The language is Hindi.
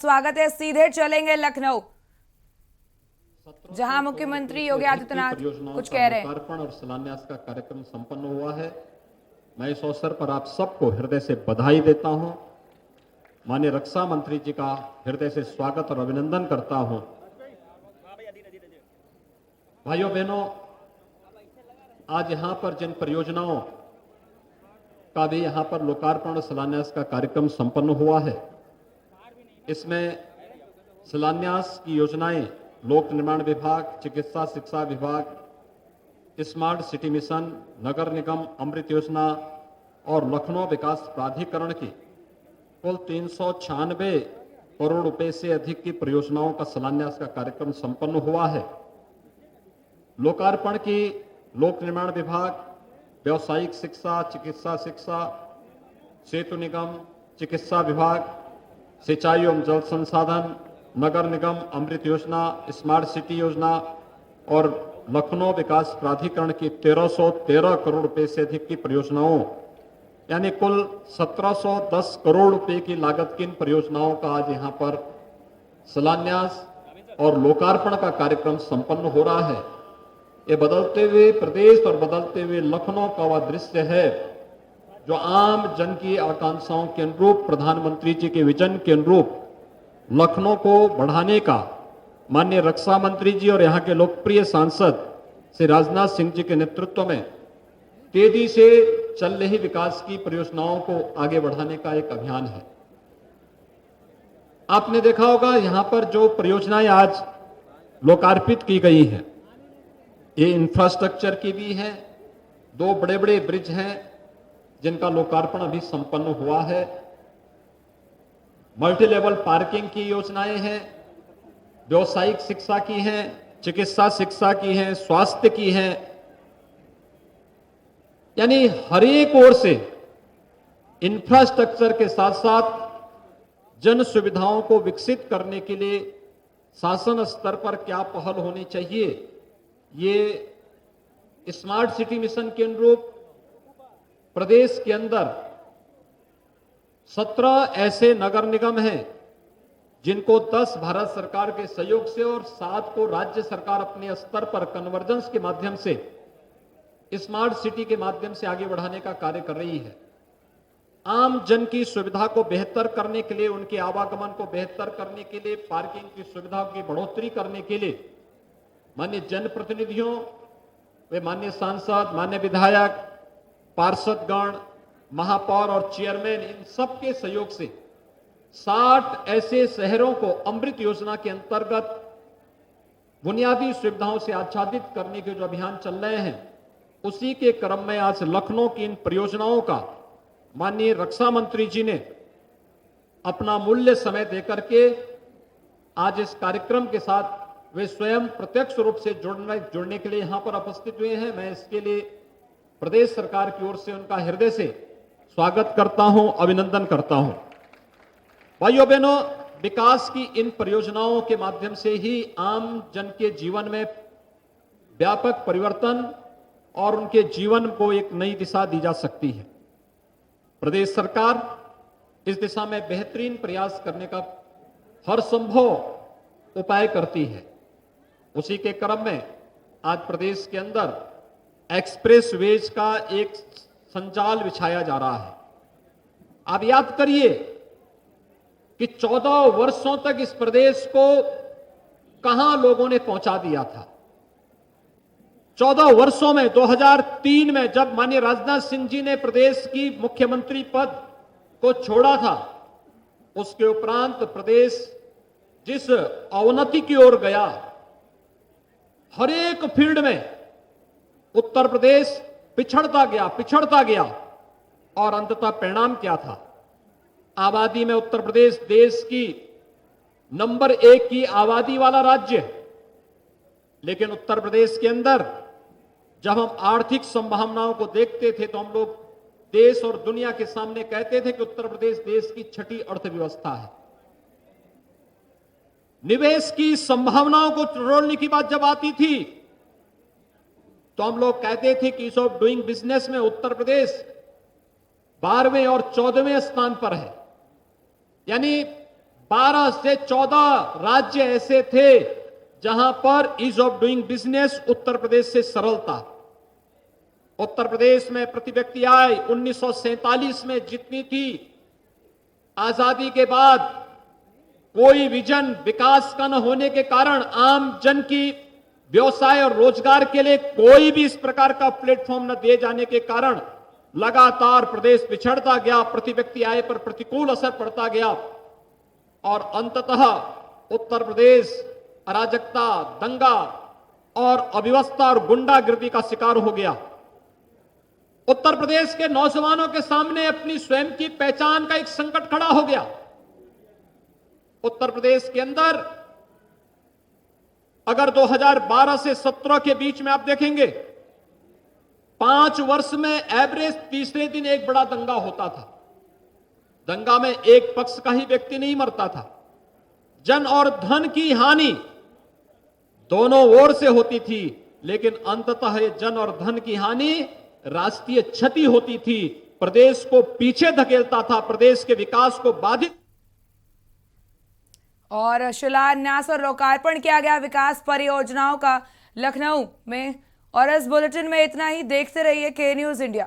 स्वागत है। सीधे चलेंगे लखनऊ, जहां मुख्यमंत्री योगी आदित्यनाथ कुछ कह रहे हैं। लोकार्पण और शिलान्यास का कार्यक्रम संपन्न हुआ है। मैं इस अवसर पर आप सबको हृदय से बधाई देता हूं। माननीय रक्षा मंत्री जी का हृदय से स्वागत और अभिनंदन करता हूं। भाइयों बहनों, आज यहां पर जिन परियोजनाओं का भी यहां पर लोकार्पण और शिलान्यास का कार्यक्रम संपन्न हुआ है, इसमें शिलान्यास की योजनाएं लोक निर्माण विभाग, चिकित्सा शिक्षा विभाग, स्मार्ट सिटी मिशन, नगर निगम अमृत योजना और लखनऊ विकास प्राधिकरण की कुल 396 करोड़ रुपए से अधिक की परियोजनाओं का शिलान्यास का कार्यक्रम संपन्न हुआ है। लोकार्पण की लोक निर्माण विभाग, व्यावसायिक शिक्षा, चिकित्सा शिक्षा, सेतु निगम, चिकित्सा विभाग, सिंचाई एवं जल संसाधन, नगर निगम अमृत योजना, स्मार्ट सिटी योजना और लखनऊ विकास प्राधिकरण की 1313 करोड़ रुपए से अधिक की परियोजनाओं यानी कुल 1710 करोड़ रुपए की लागत की इन परियोजनाओं का आज यहां पर शिलान्यास और लोकार्पण का कार्यक्रम संपन्न हो रहा है। ये बदलते हुए प्रदेश और बदलते हुए लखनऊ का वह दृश्य है जो आम जन की आकांक्षाओं के अनुरूप, प्रधानमंत्री जी के विजन के अनुरूप लखनऊ को बढ़ाने का माननीय रक्षा मंत्री जी और यहाँ के लोकप्रिय सांसद श्री राजनाथ सिंह जी के नेतृत्व में तेजी से चल रही विकास की परियोजनाओं को आगे बढ़ाने का एक अभियान है। आपने देखा होगा यहां पर जो परियोजनाएं आज लोकार्पित की गई हैं, ये इंफ्रास्ट्रक्चर की भी है। 2 बड़े बड़े ब्रिज हैं जिनका लोकार्पण अभी संपन्न हुआ है। मल्टी लेवल पार्किंग की योजनाएं हैं, व्यावसायिक शिक्षा की हैं, चिकित्सा शिक्षा की हैं, स्वास्थ्य की हैं, यानी हर एक ओर से इंफ्रास्ट्रक्चर के साथ साथ जन सुविधाओं को विकसित करने के लिए शासन स्तर पर क्या पहल होनी चाहिए, ये स्मार्ट सिटी मिशन के अनुरूप प्रदेश के अंदर 17 ऐसे नगर निगम हैं जिनको 10 भारत सरकार के सहयोग से और 7 को राज्य सरकार अपने स्तर पर कन्वर्जेंस के माध्यम से स्मार्ट सिटी के माध्यम से आगे बढ़ाने का कार्य कर रही है। आम जन की सुविधा को बेहतर करने के लिए, उनके आवागमन को बेहतर करने के लिए, पार्किंग की सुविधाओं की बढ़ोतरी करने के लिए माननीय जनप्रतिनिधियों, वे माननीय सांसद, माननीय विधायक, पार्षदगण, महापौर और चेयरमैन, इन सबके सहयोग से 60 ऐसे शहरों को अमृत योजना के अंतर्गत बुनियादी सुविधाओं से आच्छादित करने के जो अभियान चल रहे हैं, उसी के क्रम में आज लखनऊ की इन परियोजनाओं का माननीय रक्षा मंत्री जी ने अपना मूल्य समय देकर के आज इस कार्यक्रम के साथ वे स्वयं प्रत्यक्ष रूप से जुड़ने के लिए यहां पर उपस्थित हुए हैं। मैं इसके लिए प्रदेश सरकार की ओर से उनका हृदय से स्वागत करता हूं, अभिनंदन करता हूं। भाइयों बहनों, विकास की इन परियोजनाओं के माध्यम से ही आम जन के जीवन में व्यापक परिवर्तन और उनके जीवन को एक नई दिशा दी जा सकती है। प्रदेश सरकार इस दिशा में बेहतरीन प्रयास करने का हर संभव उपाय करती है। उसी के क्रम में आज प्रदेश के अंदर एक्सप्रेस वेज का एक संजाल बिछाया जा रहा है। आप याद करिए कि 14 वर्षों तक इस प्रदेश को कहां लोगों ने पहुंचा दिया था। 14 वर्षों में 2003 में जब माननीय राजनाथ सिंह जी ने प्रदेश की मुख्यमंत्री पद को छोड़ा था, उसके उपरांत प्रदेश जिस अवनति की ओर गया, हर एक फील्ड में उत्तर प्रदेश पिछड़ता गया और अंततः परिणाम क्या था? आबादी में उत्तर प्रदेश देश की नंबर 1 की आबादी वाला राज्य, लेकिन उत्तर प्रदेश के अंदर जब हम आर्थिक संभावनाओं को देखते थे तो हम लोग देश और दुनिया के सामने कहते थे कि उत्तर प्रदेश देश की 6ठी अर्थव्यवस्था है। निवेश की संभावनाओं को टटोलने की बात जब आती थी तो हम लोग कहते थे कि ईज ऑफ डूइंग बिजनेस में उत्तर प्रदेश 12वें और 14वें स्थान पर है। यानी 12 से 14 राज्य ऐसे थे जहां पर ease of doing business Uttar Pradesh से सरल था। उत्तर प्रदेश में प्रति व्यक्ति आय 1947 में जितनी थी, आजादी के बाद कोई विजन विकास का न होने के कारण आम जन की व्यवसाय और रोजगार के लिए कोई भी इस प्रकार का प्लेटफॉर्म न दिए जाने के कारण लगातार प्रदेश पिछड़ता गया, प्रति व्यक्ति आय पर प्रतिकूल असर पड़ता गया और अंततः उत्तर प्रदेश अराजकता, दंगा और अव्यवस्था और गुंडागिर्दी का शिकार हो गया। उत्तर प्रदेश के नौजवानों के सामने अपनी स्वयं की पहचान का एक संकट खड़ा हो गया। उत्तर प्रदेश के अंदर अगर 2012 से 17 के बीच में आप देखेंगे, 5 वर्ष में एवरेज तीसरे दिन एक बड़ा दंगा होता था। दंगा में एक पक्ष का ही व्यक्ति नहीं मरता था। जन और धन की हानि दोनों ओर से होती थी, लेकिन अंततः ये जन और धन की हानि राष्ट्रीय क्षति होती थी, प्रदेश को पीछे धकेलता था, प्रदेश के विकास को बाधित। और शिलान्यास और लोकार्पण किया गया विकास परियोजनाओं का लखनऊ में। और इस बुलेटिन में इतना ही। देखते रहिए के न्यूज़ इंडिया।